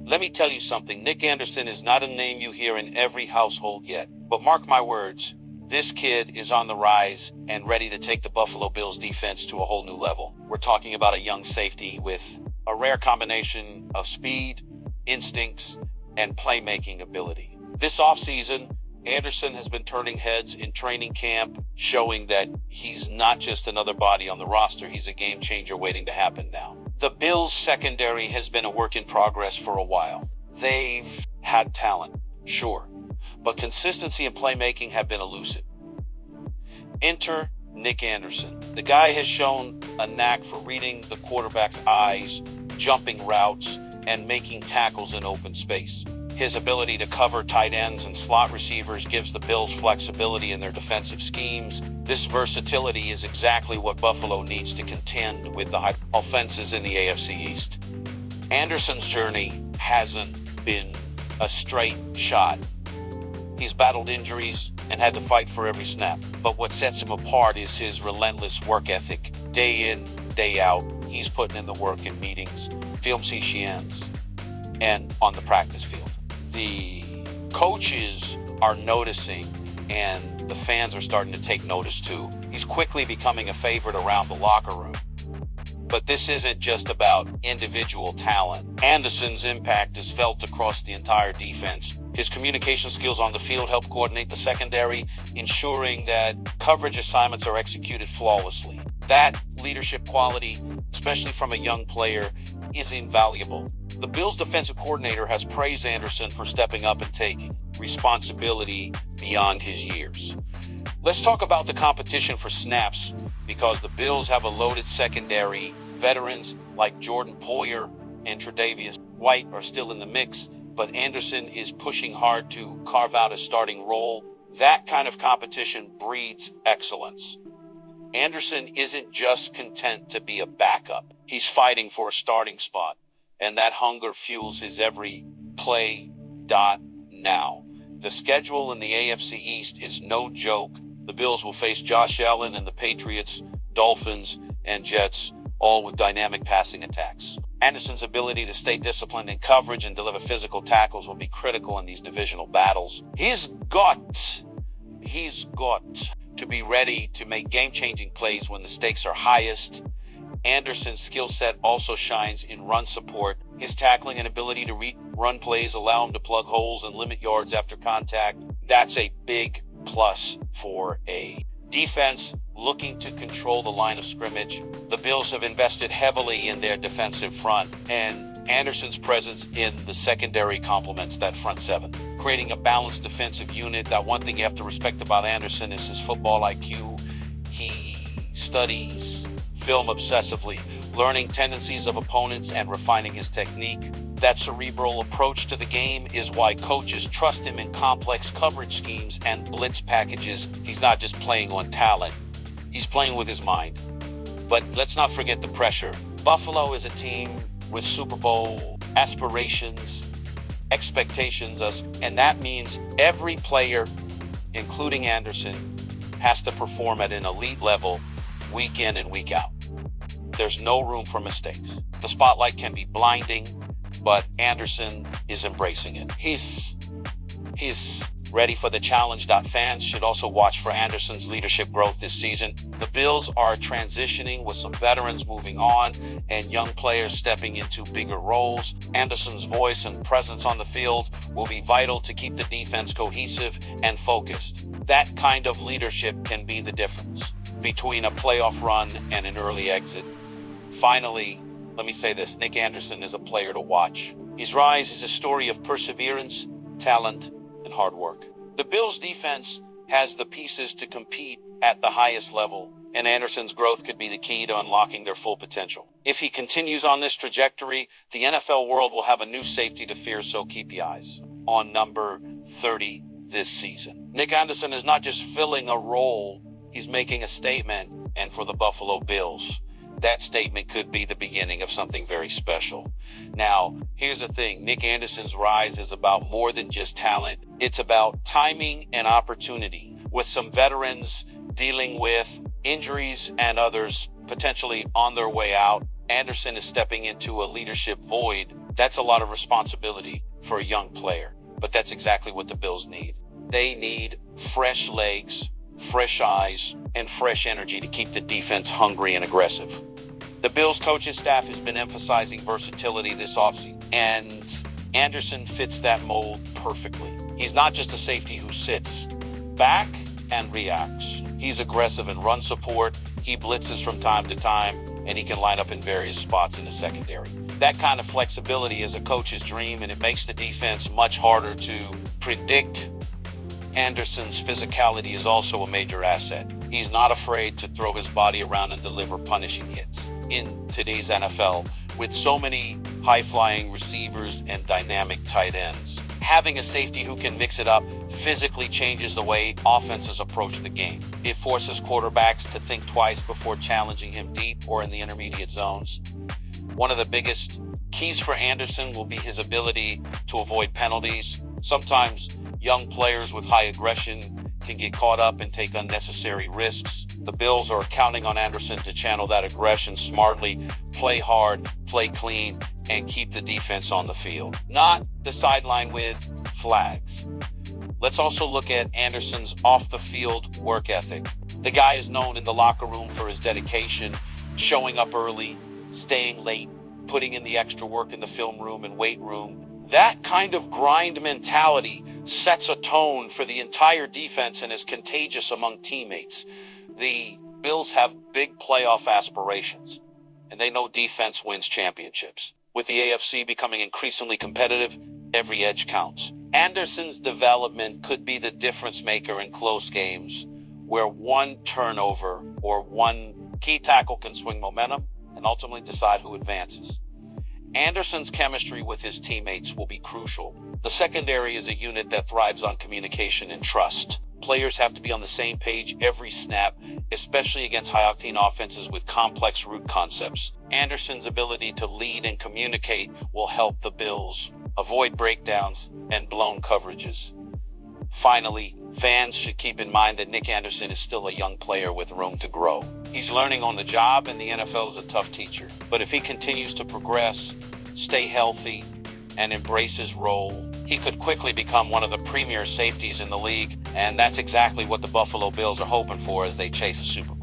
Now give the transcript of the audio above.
Let me tell you something, Nick Anderson is not a name you hear in every household yet. But mark my words, this kid is on the rise and ready to take the Buffalo Bills defense to a whole new level. We're talking about a young safety with a rare combination of speed, instincts, and playmaking ability. This offseason, Anderson has been turning heads in training camp, showing that he's not just another body on the roster, he's a game changer waiting to happen now. The Bills' secondary has been a work in progress for a while. They've had talent, sure, but consistency and playmaking have been elusive. Enter Nick Anderson. The guy has shown a knack for reading the quarterback's eyes, jumping routes, and making tackles in open space. His ability to cover tight ends and slot receivers gives the Bills flexibility in their defensive schemes. This versatility is exactly what Buffalo needs to contend with the high offenses in the AFC East. Anderson's journey hasn't been a straight shot. He's battled injuries and had to fight for every snap. But what sets him apart is his relentless work ethic. Day in, day out, he's putting in the work in meetings, film sessions, and on the practice field. The coaches are noticing, and the fans are starting to take notice too. He's quickly becoming a favorite around the locker room. But this isn't just about individual talent. Anderson's impact is felt across the entire defense. His communication skills on the field help coordinate the secondary, ensuring that coverage assignments are executed flawlessly. That leadership quality, especially from a young player, is invaluable. The Bills' defensive coordinator has praised Anderson for stepping up and taking responsibility beyond his years. Let's talk about the competition for snaps, because the Bills have a loaded secondary. Veterans like Jordan Poyer and Tre'Davious White are still in the mix, but Anderson is pushing hard to carve out a starting role. That kind of competition breeds excellence. Anderson isn't just content to be a backup. He's fighting for a starting spot, and that hunger fuels his every play. Now, the schedule in the AFC East is no joke. The Bills will face Josh Allen and the Patriots, Dolphins, and Jets, all with dynamic passing attacks. Anderson's ability to stay disciplined in coverage and deliver physical tackles will be critical in these divisional battles. He's got to be ready to make game-changing plays when the stakes are highest. Anderson's skill set also shines in run support. His tackling and ability to read run plays allow him to plug holes and limit yards after contact. That's a big plus for a defense looking to control the line of scrimmage. The Bills have invested heavily in their defensive front, and Anderson's presence in the secondary complements that front seven, creating a balanced defensive unit. That one thing you have to respect about Anderson is his football IQ. He studies film obsessively, learning tendencies of opponents and refining his technique. That cerebral approach to the game is why coaches trust him in complex coverage schemes and blitz packages. He's not just playing on talent, he's playing with his mind. But let's not forget the pressure. Buffalo is a team with Super Bowl aspirations, expectations, and that means every player, including Anderson, has to perform at an elite level week in and week out. There's no room for mistakes. The spotlight can be blinding, but Anderson is embracing it. He's ready for the challenge. Fans should also watch for Anderson's leadership growth this season. The Bills are transitioning with some veterans moving on and young players stepping into bigger roles. Anderson's voice and presence on the field will be vital to keep the defense cohesive and focused. That kind of leadership can be the difference between a playoff run and an early exit. Finally, let me say this, Nick Anderson is a player to watch. His rise is a story of perseverance, talent, and hard work. The Bills' defense has the pieces to compete at the highest level, and Anderson's growth could be the key to unlocking their full potential. If he continues on this trajectory, the NFL world will have a new safety to fear, so keep your eyes on number 30 this season. Nick Anderson is not just filling a role, he's making a statement, and for the Buffalo Bills, that statement could be the beginning of something very special. Now, here's the thing. Nick Anderson's rise is about more than just talent. It's about timing and opportunity. With some veterans dealing with injuries and others potentially on their way out, Anderson is stepping into a leadership void That's a lot of responsibility for a young player, but that's exactly what the Bills need. They need fresh legs, fresh eyes, and fresh energy to keep the defense hungry and aggressive. The Bills coaching staff has been emphasizing versatility this offseason, and Anderson fits that mold perfectly. He's not just a safety who sits back and reacts. He's aggressive in run support, he blitzes from time to time, and he can line up in various spots in the secondary. That kind of flexibility is a coach's dream, and it makes the defense much harder to predict. Anderson's physicality is also a major asset. He's not afraid to throw his body around and deliver punishing hits. In today's NFL, with so many high-flying receivers and dynamic tight ends, having a safety who can mix it up physically changes the way offenses approach the game. It forces quarterbacks to think twice before challenging him deep or in the intermediate zones. One of the biggest keys for Anderson will be his ability to avoid penalties. Sometimes young players with high aggression can get caught up and take unnecessary risks. The Bills are counting on Anderson to channel that aggression smartly, play hard, play clean, and keep the defense on the field, not the sideline with flags. Let's also look at Anderson's off-the-field work ethic. The guy is known in the locker room for his dedication, showing up early, staying late, putting in the extra work in the film room and weight room. That kind of grind mentality sets a tone for the entire defense and is contagious among teammates. The Bills have big playoff aspirations, and they know defense wins championships. With the AFC becoming increasingly competitive, every edge counts. Anderson's development could be the difference maker in close games, where one turnover or one key tackle can swing momentum and ultimately decide who advances. Anderson's chemistry with his teammates will be crucial. The secondary is a unit that thrives on communication and trust. Players have to be on the same page every snap, especially against high-octane offenses with complex route concepts. Anderson's ability to lead and communicate will help the Bills avoid breakdowns and blown coverages. Finally, fans should keep in mind that Nick Anderson is still a young player with room to grow. He's learning on the job, and the NFL is a tough teacher. But if he continues to progress, stay healthy, and embrace his role, he could quickly become one of the premier safeties in the league, and that's exactly what the Buffalo Bills are hoping for as they chase a Super Bowl.